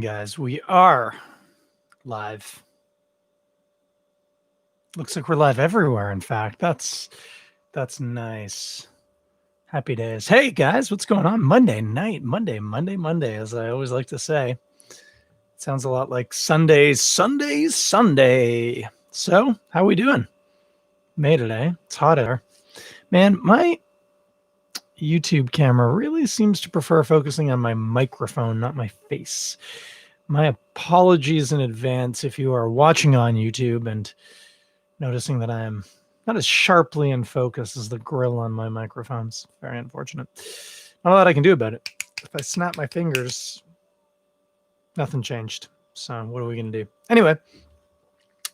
Guys, we are live. Looks like we're live everywhere, in fact. That's nice. Happy days. Hey guys, what's going on? Monday night, Monday, as I always like to say. It sounds a lot like Sunday. So, how we doing? May today. It's hot out there. Man, my YouTube camera really seems to prefer focusing on my microphone, not my face. My apologies in advance if you are watching on YouTube and noticing that I am not as sharply in focus as the grill on my microphones. Very unfortunate. Not a lot I can do about it. If I snap my fingers, nothing changed. So what are we going to do? Anyway,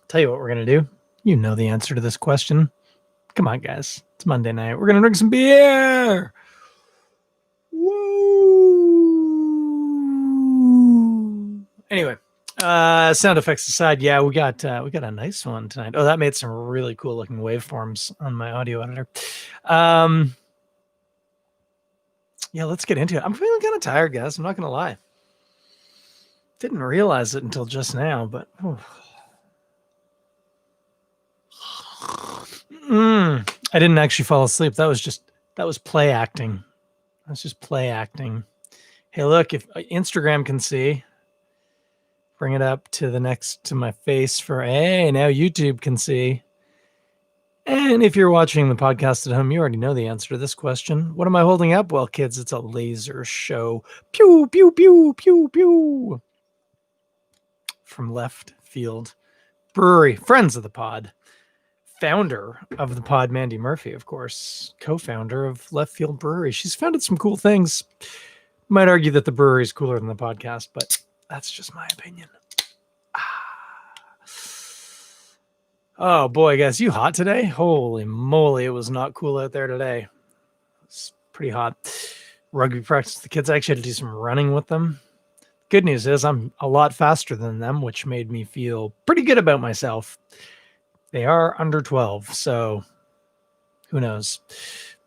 tell you what we're going to do. You know the answer to this question. Come on, guys. It's Monday night. We're going to drink some beer. Woo! Anyway, sound effects aside, yeah, we got a nice one tonight. Oh, that made some really cool looking waveforms on my audio editor. Yeah, let's get into it. I'm feeling kind of tired, guys. I'm not gonna lie. Didn't realize it until just now, but I didn't actually fall asleep. That was play acting. That's just play acting. Hey, look, if Instagram can see, bring it up to my face for, hey, now YouTube can see. And if you're watching the podcast at home, you already know the answer to this question. What am I holding up? Well, kids, it's a laser show. Pew, pew, pew, pew, pew. From Left Field Brewery, friends of the pod. Founder of the pod, Mandy Murphy, of course, co-founder of Left Field Brewery. She's founded some cool things. Might argue that the brewery is cooler than the podcast, but that's just my opinion. Oh boy, guys, you hot today? Holy moly, it was not cool out there today. It's pretty hot. Rugby practice, the kids actually had to do some running with them. Good news is I'm a lot faster than them, which made me feel pretty good about myself. They are under 12, so who knows?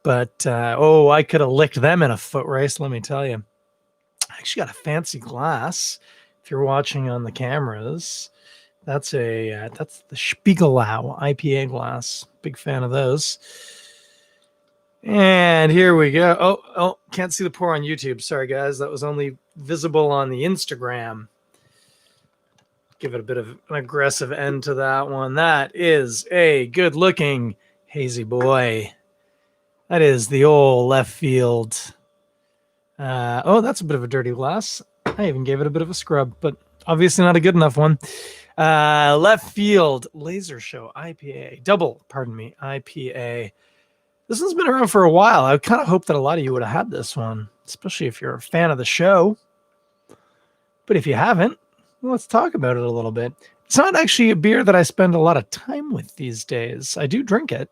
But, I could have licked them in a foot race, let me tell you. I actually got a fancy glass. If you're watching on the cameras, that's the Spiegelau IPA glass. Big fan of those. And here we go. Oh, can't see the pour on YouTube. Sorry, guys. That was only visible on the Instagram. Give it a bit of an aggressive end to that one. That is a good-looking hazy boy. That is the old Left Field. That's a bit of a dirty glass. I even gave it a bit of a scrub, but obviously not a good enough one. Left Field Laser Show IPA. IPA. This one's been around for a while. I kind of hope that a lot of you would have had this one, especially if you're a fan of the show. But if you haven't, well, let's talk about it a little bit. It's not actually a beer that I spend a lot of time with these days. I do drink it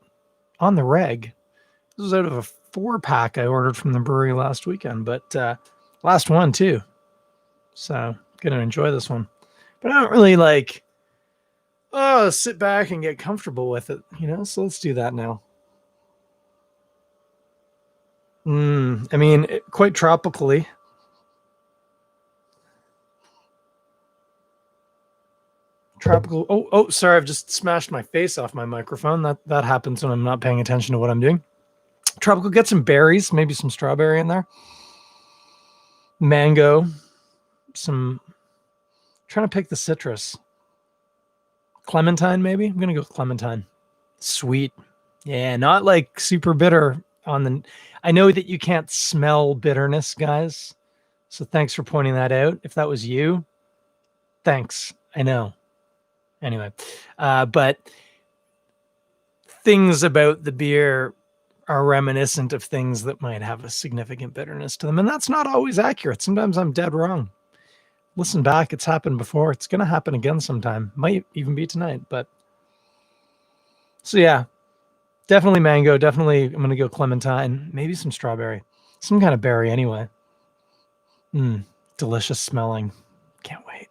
on the reg. This was out of a 4-pack I ordered from the brewery last weekend, but last one too. So gonna enjoy this one. But I don't really sit back and get comfortable with it, so let's do that now. Quite tropically. Tropical. Sorry, I've just smashed my face off my microphone. That happens when I'm not paying attention to what I'm doing. Tropical, get some berries, maybe some strawberry in there. Mango. Trying to pick the citrus. Clementine, maybe? I'm going to go clementine. Sweet. Yeah, not like super bitter I know that you can't smell bitterness, guys. So thanks for pointing that out. If that was you, thanks. I know. Anyway, but things about the beer are reminiscent of things that might have a significant bitterness to them. And that's not always accurate. Sometimes I'm dead wrong. Listen back. It's happened before. It's going to happen again sometime. Might even be tonight. But so, yeah, definitely mango. Definitely, I'm going to go clementine. Maybe some strawberry. Some kind of berry anyway. Delicious smelling. Can't wait.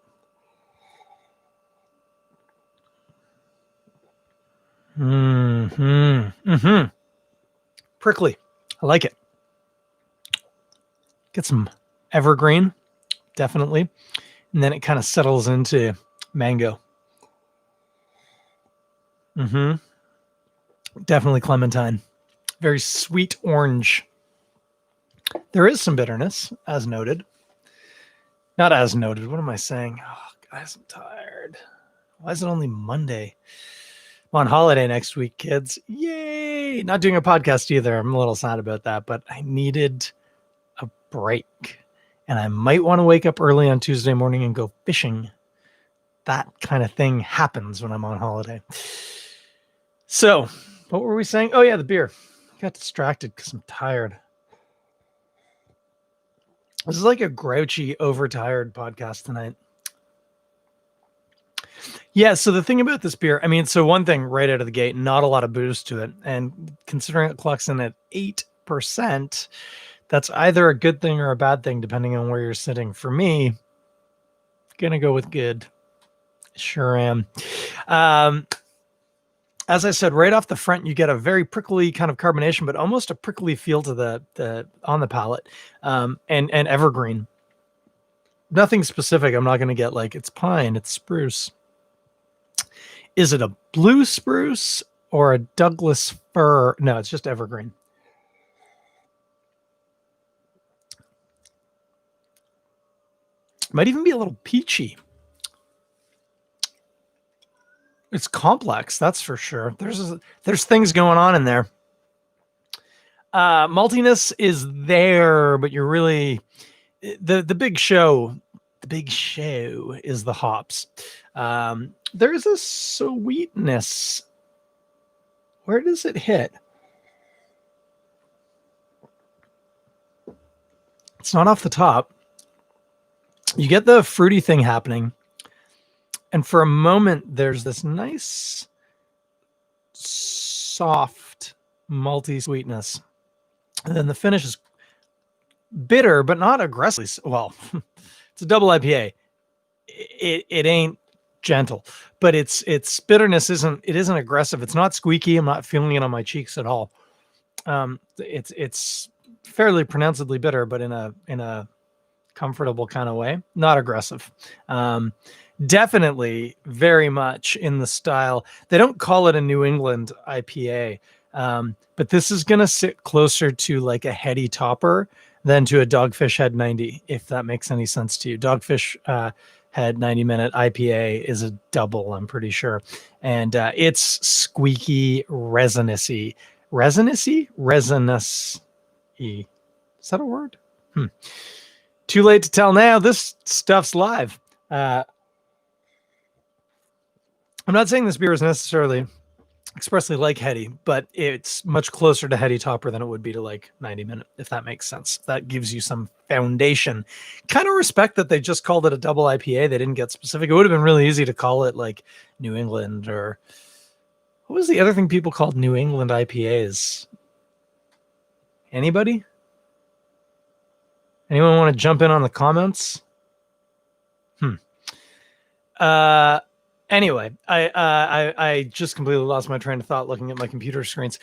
Prickly. I like it. Get some evergreen, definitely. and then it kind of settles into mango. Definitely clementine. Very sweet orange. There is some bitterness, as noted. Not as noted. What am I saying? Oh, guys, I'm tired. Why is it only Monday? I'm on holiday next week, kids. Yay! Not doing a podcast either. I'm a little sad about that, but I needed a break. And I might want to wake up early on Tuesday morning and go fishing. That kind of thing happens when I'm on holiday. So, what were we saying? Oh, yeah, the beer. I got distracted because I'm tired. This is like a grouchy, overtired podcast tonight. Yeah, so the thing about this beer, I mean, so one thing right out of the gate, not a lot of booze to it. And considering it clocks in at 8%, that's either a good thing or a bad thing, depending on where you're sitting. For me, gonna go with good. Sure am. As I said, right off the front, you get a very prickly kind of carbonation, but almost a prickly feel to the on the palate, and evergreen. Nothing specific. I'm not going to get like it's pine, it's spruce. Is it a blue spruce or a Douglas fir? No, it's just evergreen. Might even be a little peachy. It's complex, that's for sure. There's things going on in there. Maltiness is there, but you're really the big show. The big show is the hops. There's a sweetness. Where does it hit? It's not off the top. You get the fruity thing happening. And for a moment, there's this nice, soft, malty sweetness. And then the finish is bitter, but not aggressively. Well, it's a double IPA. It ain't gentle, but its bitterness isn't aggressive. It's not squeaky. I'm not feeling it on my cheeks at all. It's fairly pronouncedly bitter, but in a comfortable kind of way, not aggressive. Definitely very much in the style. They don't call it a New England IPA, but this is going to sit closer to like a heady topper than to a Dogfish Head 90, if that makes any sense to you. Dogfish Head 90-minute IPA is a double, I'm pretty sure. And it's squeaky, resinous-y. Resinous-y? Resinous-y. Is that a word? Too late to tell now. This stuff's live. I'm not saying this beer is necessarily expressly like heady, but it's much closer to heady topper than it would be to like 90-minute, if that makes sense. That gives you some foundation. Kind of respect that they just called it a double IPA. They didn't get specific. It would have been really easy to call it like New England, or what was the other thing people called New England IPAs? Anybody? Anyone want to jump in on the comments? Anyway, I just completely lost my train of thought looking at my computer screens.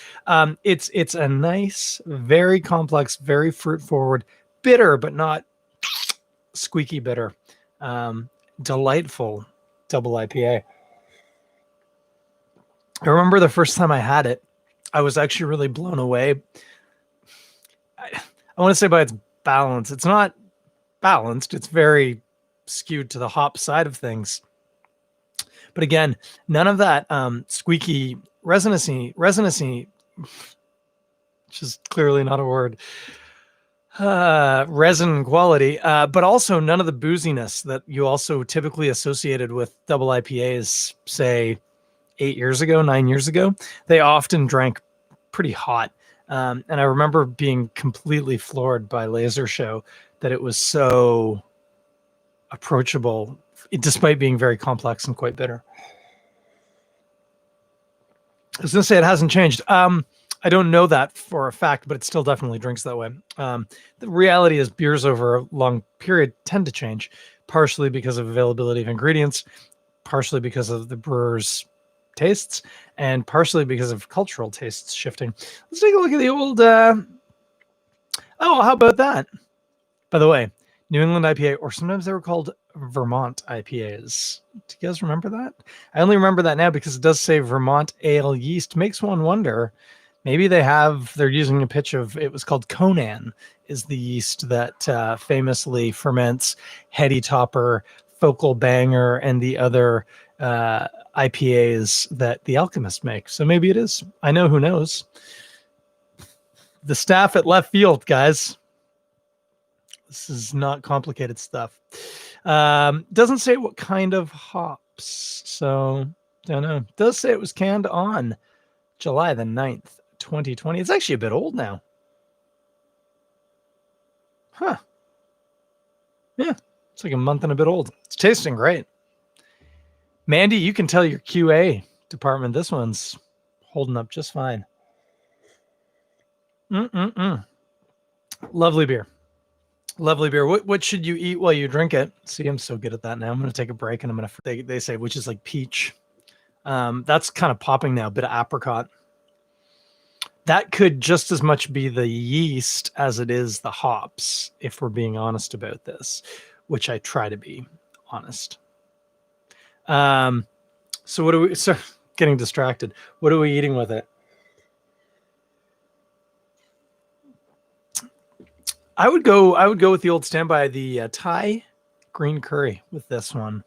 It's a nice, very complex, very fruit forward, bitter, but not squeaky bitter. Delightful double IPA. I remember the first time I had it, I was actually really blown away. I want to say by its balance. It's not balanced. It's very skewed to the hop side of things. But again, none of that squeaky, resinous-y, which is clearly not a word, resin quality, but also none of the booziness that you also typically associated with double IPAs, say 9 years ago. They often drank pretty hot. And I remember being completely floored by Laser Show that it was so approachable, despite being very complex and quite bitter. I was going to say it hasn't changed. I don't know that for a fact, but it still definitely drinks that way. The reality is beers over a long period tend to change, partially because of availability of ingredients, partially because of the brewer's tastes, and partially because of cultural tastes shifting. Let's take a look at the old... oh, how about that? By the way, New England IPA, or sometimes they were called Vermont IPAs. Do you guys remember that? I only remember that now because it does say Vermont ale yeast. Makes one wonder. Maybe they're using a pitch of, it was called Conan, is the yeast that famously ferments Heady Topper, Focal Banger, and the other IPAs that the Alchemist make. So maybe it is. I know who knows. The staff at Left Field, guys. This is not complicated stuff. Doesn't say what kind of hops, so don't know. Does say it was canned on July the 9th, 2020. It's actually a bit old now. Huh. Yeah, it's like a month and a bit old. It's tasting great. Mandy, you can tell your QA department this one's holding up just fine. Lovely beer. Lovely beer. What should you eat while you drink it? See, I'm so good at that now. I'm going to take a break and I'm going to, they say, which is like peach. That's kind of popping now, a bit of apricot. That could just as much be the yeast as it is the hops, if we're being honest about this, which I try to be honest. So what are we, so getting distracted. What are we eating with it? I would go with the old standby, the Thai green curry with this one.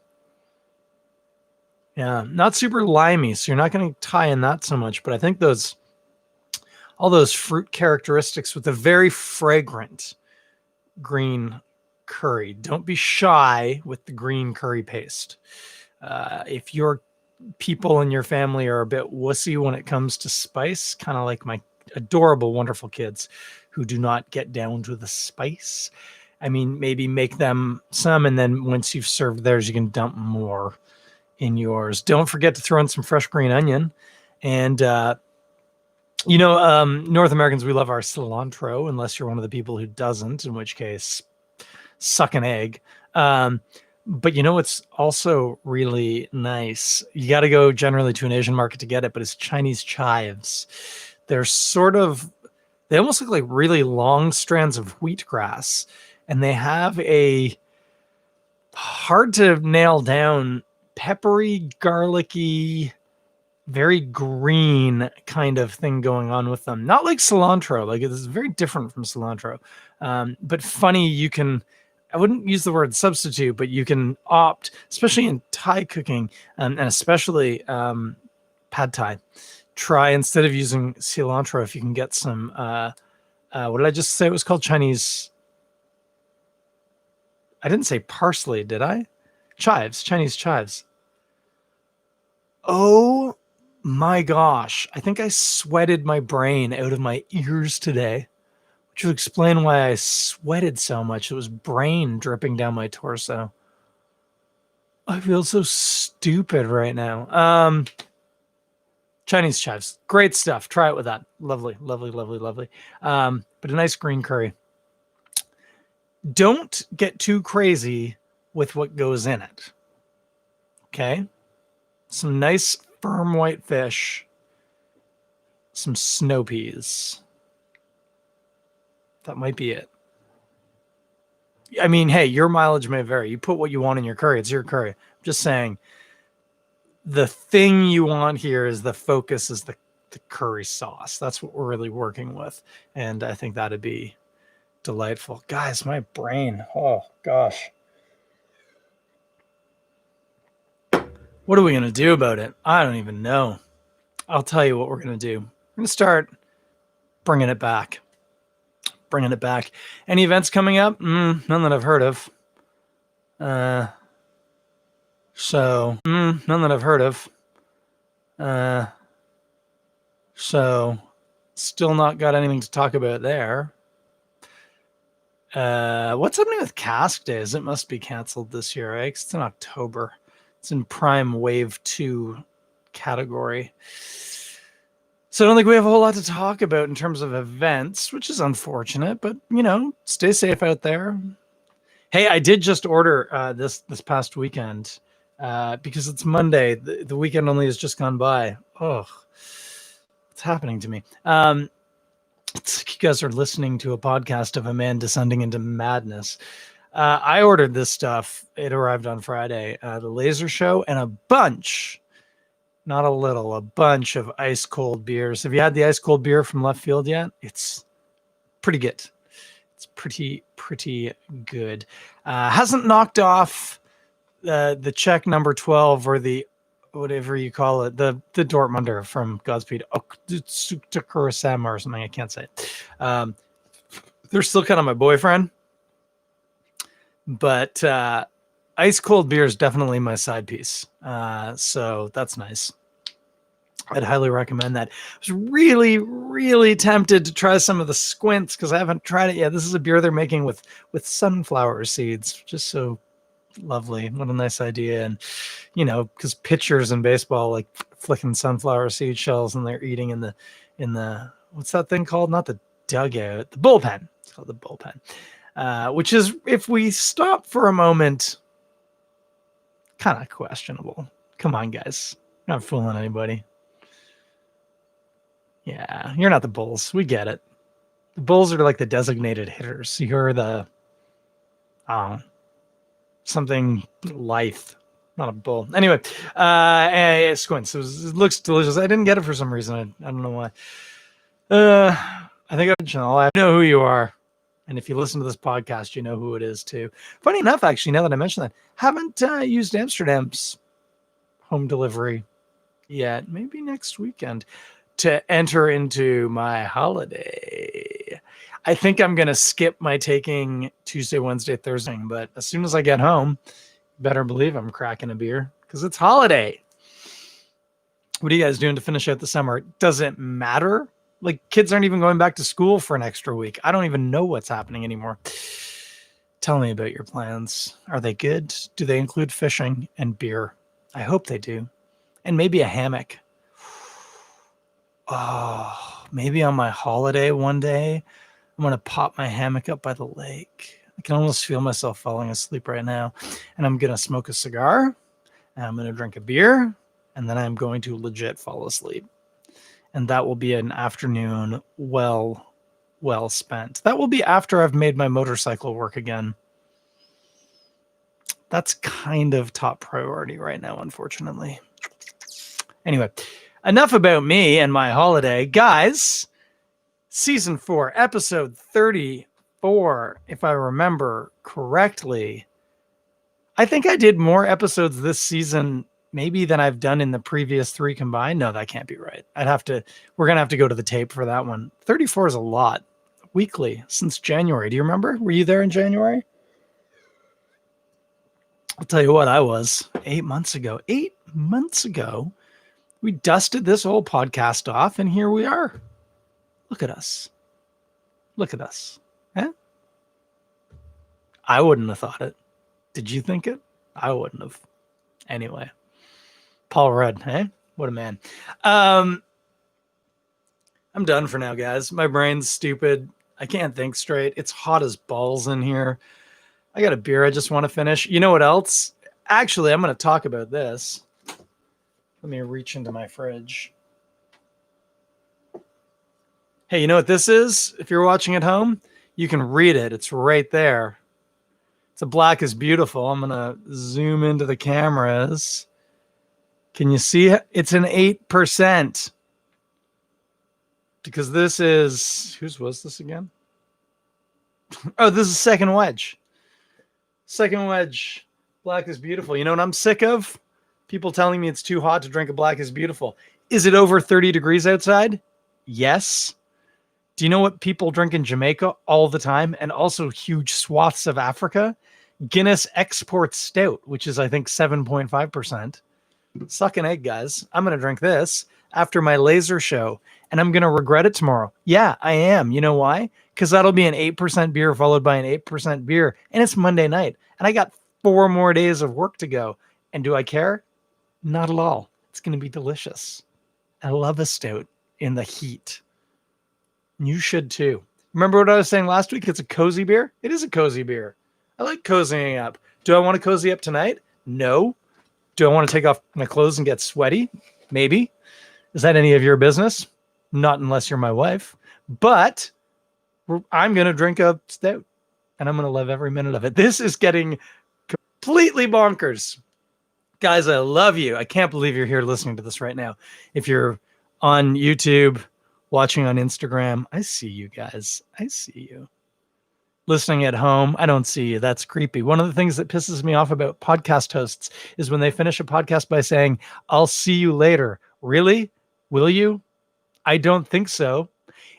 Yeah, not super limey, so you're not going to tie in that so much, but I think all those fruit characteristics with a very fragrant green curry. Don't be shy with the green curry paste. If your people in your family are a bit wussy when it comes to spice, kind of like my adorable, wonderful kids who do not get down to the spice, I mean, maybe make them some, and then once you've served theirs, you can dump more in yours. Don't forget to throw in some fresh green onion. And, North Americans, we love our cilantro, unless you're one of the people who doesn't, in which case, suck an egg. But you know what's also really nice? You got to go generally to an Asian market to get it, but it's Chinese chives. They almost look like really long strands of wheatgrass, and they have a hard to nail down, peppery, garlicky, very green kind of thing going on with them. Not like cilantro, like it's very different from cilantro. But funny, I wouldn't use the word substitute, but you can opt, especially in Thai cooking, and especially pad Thai, try, instead of using cilantro, if you can get some, what did I just say it was called? Chinese. I didn't say parsley, did I? Chives, Chinese chives. Oh my gosh. I think I sweated my brain out of my ears today, which will explain why I sweated so much. It was brain dripping down my torso. I feel so stupid right now. Chinese chives, great stuff. Try it with that. Lovely, lovely, lovely, lovely. But a nice green curry. Don't get too crazy with what goes in it. Okay? Some nice firm white fish. Some snow peas. That might be it. I mean, hey, your mileage may vary. You put what you want in your curry. It's your curry. I'm just saying, the thing you want here is the focus is the curry sauce. That's what we're really working with. And I think that'd be delightful. Guys, my brain. Oh, gosh. What are we going to do about it? I don't even know. I'll tell you what we're going to do. We're going to start bringing it back. Bringing it back. Any events coming up? None that I've heard of. None that I've heard of. So still not got anything to talk about there. What's happening with Cask Days? It must be canceled this year, right? It's in October. It's in Prime Wave 2 category. So I don't think we have a whole lot to talk about in terms of events, which is unfortunate, but, stay safe out there. Hey, I did just order this past weekend because it's Monday. The weekend only has just gone by. Oh, what's happening to me? It's like you guys are listening to a podcast of a man descending into madness. I ordered this stuff. It arrived on Friday. The Laser Show and a bunch, not a little, a bunch of ice cold beers. Have you had the ice cold beer from Left Field yet? It's pretty good. It's pretty good. Hasn't knocked off the Czech number 12 or the whatever you call it, the Dortmunder from Godspeed Kurosama or something. I can't say it. They're still kind of my boyfriend, but ice cold beer is definitely my side piece. So that's nice. I'd highly recommend that. I was really tempted to try some of the Squints because I haven't tried it yet. This is a beer they're making with sunflower seeds. Just so lovely. What a nice idea. And, you know, because pitchers in baseball like flicking sunflower seed shells and they're eating in the what's that thing called? Not the dugout, the bullpen. It's called the bullpen. Which is, if we stop for a moment, kind of questionable. Come on, guys. Not fooling anybody. Yeah, you're not the Bulls. We get it. The Bulls are like the designated hitters. You're the something lithe, not a bull. Anyway, Squints. It looks delicious. I didn't get it for some reason. I don't know why. I think I know who you are. And if you listen to this podcast, you know who it is too. Funny enough, actually, now that I mention that, haven't used Amsterdam's home delivery yet. Maybe next weekend to enter into my holiday. I think I'm going to skip my taking Tuesday, Wednesday, Thursday, but as soon as I get home, better believe I'm cracking a beer because it's holiday. What are you guys doing to finish out the summer? Does it matter? Like, kids aren't even going back to school for an extra week. I don't even know what's happening anymore. Tell me about your plans. Are they good? Do they include fishing and beer? I hope they do. And maybe a hammock. Oh, maybe on my holiday one day, I'm going to pop my hammock up by the lake. I can almost feel myself falling asleep right now. And I'm going to smoke a cigar. And I'm going to drink a beer. And then I'm going to legit fall asleep. And that will be an afternoon well spent. That will be after I've made my motorcycle work again. That's kind of top priority right now, unfortunately. Anyway, enough about me and my holiday. Guys, season 4, episode 34, if I remember correctly. I think I did more episodes this season maybe than I've done in the previous 3 combined. No, that can't be right. We're going to have to go to the tape for that one. 34 is a lot weekly since January. Do you remember? Were you there in January? I'll tell you what, I was 8 months ago. 8 months ago, we dusted this whole podcast off and here we are. Look at us. Look at us. Eh? I wouldn't have thought it. Did you think it? I wouldn't have. Anyway. Paul Rudd, eh? What a man. I'm done for now, guys. My brain's stupid. I can't think straight. It's hot as balls in here. I got a beer I just want to finish. You know what else? Actually, I'm going to talk about this. Let me reach into my fridge. Hey, you know what this is? If you're watching at home, you can read it. It's right there. It's a Black is Beautiful. I'm going to zoom into the cameras. Can you see it? It's an 8%. Because this is... Whose was this again? Oh, this is Second Wedge. Second Wedge. Black is Beautiful. You know what I'm sick of? People telling me it's too hot to drink a Black is Beautiful. Is it over 30 degrees outside? Yes. Do you know what people drink in Jamaica all the time? And also huge swaths of Africa? Guinness Export Stout, which is, I think, 7.5%. Suck an egg, guys. I'm going to drink this after my laser show, and I'm going to regret it tomorrow. Yeah, I am. You know why? Because that'll be an 8% beer followed by an 8% beer, and it's Monday night, and I got 4 more days of work to go. And do I care? Not at all. It's going to be delicious. I love a stout in the heat. You should too. Remember what I was saying last week? It's a cozy beer. It is a cozy beer. I like cozying up. Do I want to cozy up tonight? No. Do I want to take off my clothes and get sweaty? Maybe. Is that any of your business? Not unless you're my wife. But I'm going to drink a stout. and I'm going to love every minute of it. This is getting completely bonkers. Guys, I love you. I can't believe you're here listening to this right now. If you're on YouTube, watching on Instagram, I see you guys. I see you. Listening at home, I don't see you. That's creepy. One of the things that pisses me off about podcast hosts is when they finish a podcast by saying, I'll see you later. Really? Will you? I don't think so.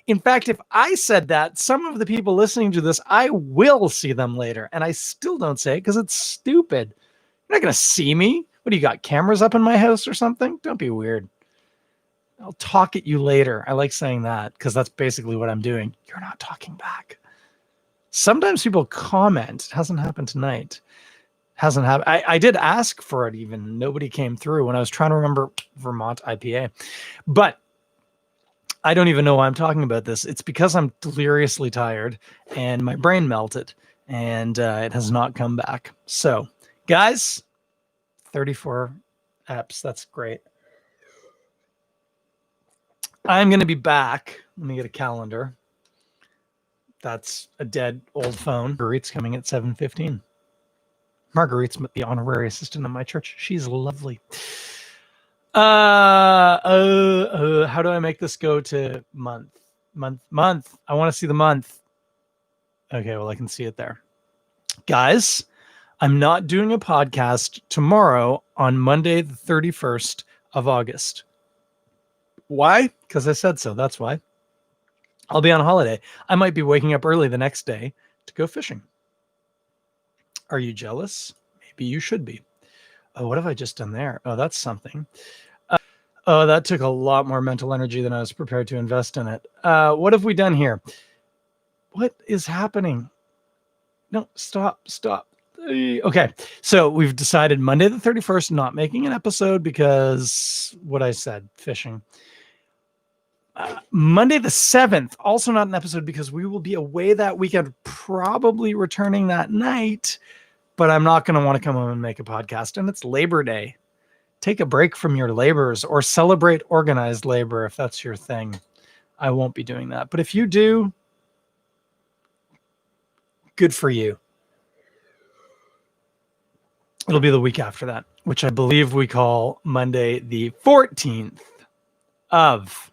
In fact, if I said that, some of the people listening to this, I will see them later. And I still don't say it because it's stupid. You're not going to see me. What do you got? Cameras up in my house or something? Don't be weird. I'll talk at you later. I like saying that because that's basically what I'm doing. You're not talking back. Sometimes people comment. It hasn't happened tonight. Hasn't happened. I did ask for it even. Nobody came through when I was trying to remember Vermont IPA. But I don't even know why I'm talking about this. It's because I'm deliriously tired and my brain melted and it has not come back. So, guys, 34 apps. That's great. I'm going to be back. Let me get a calendar. That's a dead old phone. Marguerite's coming at 7:15. Marguerite's the honorary assistant in my church. She's lovely. How do I make this go to month? I want to see the month. Okay, well, I can see it there. Guys, I'm not doing a podcast tomorrow on Monday, the 31st of August. Why? Because I said so. That's why. I'll be on holiday. I might be waking up early the next day to go fishing. Are you jealous? Maybe you should be. Oh, what have I just done there? Oh, that's something. Oh, that took a lot more mental energy than I was prepared to invest in it. What have we done here? What is happening? No, stop. Okay, so we've decided Monday the 31st, not making an episode because what I said, fishing. Monday the 7th, also not an episode because we will be away that weekend, probably returning that night, but I'm not going to want to come home and make a podcast. And it's Labor Day. Take a break from your labors or celebrate organized labor if that's your thing. I won't be doing that. But if you do, good for you. It'll be the week after that, which I believe we call Monday the 14th of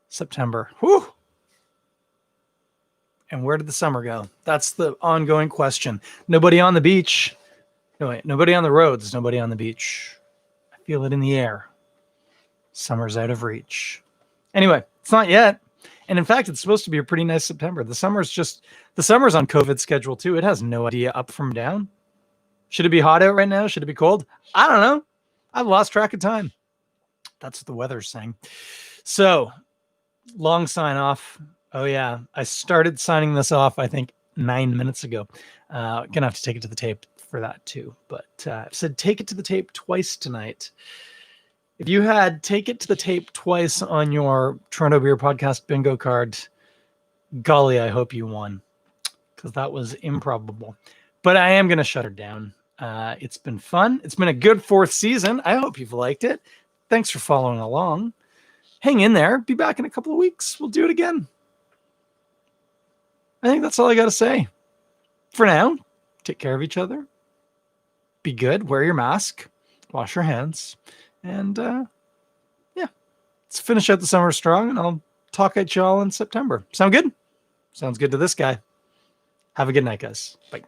September. Whew. And where did the summer go? That's the ongoing question. Nobody on the beach. No, wait, nobody on the roads. Nobody on the beach. I feel it in the air. Summer's out of reach. Anyway, it's not yet. And in fact, it's supposed to be a pretty nice September. The summer's on COVID schedule too. It has no idea up from down. Should it be hot out right now? Should it be cold? I don't know. I've lost track of time. That's what the weather's saying. So, long sign off. Oh yeah, I started signing this off, I think 9 minutes ago. Gonna have to take it to the tape for that too. But I've said take it to the tape twice tonight. If you had take it to the tape twice on your Toronto Beer Podcast bingo card, golly, I hope you won, because that was improbable. But I am gonna shut her down. It's been fun. It's been a good 4th season. I hope you've liked it. Thanks for following along. Hang in there. Be back in a couple of weeks. We'll do it again. I think that's all I got to say. For now, take care of each other. Be good. Wear your mask. Wash your hands. And yeah, let's finish out the summer strong, and I'll talk at y'all in September. Sound good? Sounds good to this guy. Have a good night, guys. Bye.